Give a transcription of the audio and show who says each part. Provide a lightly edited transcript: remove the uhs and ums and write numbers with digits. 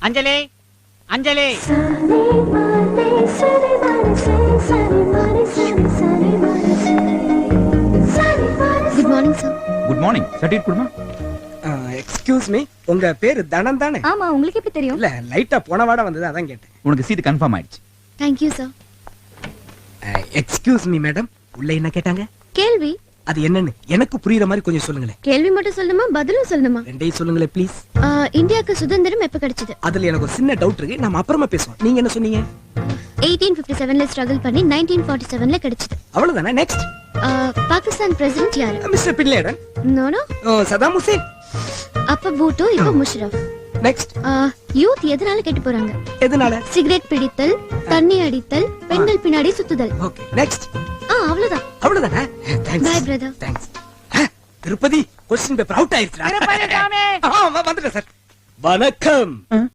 Speaker 1: அஞ்சலி Anjali
Speaker 2: good morning sir.
Speaker 3: Good morning. Certificate கொடுமா.
Speaker 4: Excuse me, உங்க பேரு தனன் தானே?
Speaker 2: ஆமா, உங்களுக்கு எப்படி தெரியும்?
Speaker 4: இல்ல லைட்டா போன வாட வந்தது, அதான் கேட்டேன்.
Speaker 3: உனக்கு சீட் கன்ஃபார்ம் ஆயிடுச்சு.
Speaker 2: Thank you sir.
Speaker 4: Excuse me madam, உள்ள என்ன கேட்டாங்க?
Speaker 2: கேள்வி.
Speaker 4: அது என்னன்னு எனக்கு புரியுற மாதிரி கொஞ்சம் சொல்லுங்களேன்.
Speaker 2: கேள்வி மட்டும் சொல்லணுமா, பதிலும் சொல்லணுமா?
Speaker 4: ரெண்டையும் சொல்லுங்களேன் ப்ளீஸ்.
Speaker 2: இந்தியாவுக்கு சுதந்திரம் எப்ப கிடைச்சது?
Speaker 4: அதுல எனக்கு ஒரு சின்ன டவுட் இருக்கு, நாம அப்புறமா பேசுவோம். நீங்க என்ன சொன்னீங்க?
Speaker 2: 1857ல ஸ்ட்ரகிள் பண்ணி 1947ல கிடைச்சது.
Speaker 4: அவ்வளவுதானே? நெக்ஸ்ட்.
Speaker 2: பாகிஸ்தான் பிரசிடென்ட் யாரு?
Speaker 4: Mister Bin Laden.
Speaker 2: No no.
Speaker 4: Saddam Hussein.
Speaker 2: அப்ப பூட்டோ, இப்ப முஷரஃப்.
Speaker 4: நெக்ஸ்ட்.
Speaker 2: யூத் எதனால கெட்டு போறாங்க?
Speaker 4: எதனால?
Speaker 2: சிகரெட் பிடித்தல், தண்ணி அடித்தல், பெண்கள் பின்னாடி சுத்துதல்.
Speaker 4: Okay next.
Speaker 2: அவ்வளவுதான்.
Speaker 4: அவ்வளவுதானே? Thanks.
Speaker 2: Bye brother.
Speaker 4: Thanks. Tirupati question paper out ஆயிருச்சுடா.
Speaker 1: திருப்பதி சாமி.
Speaker 4: வந்துட்டேன் சார். வணக்கம்.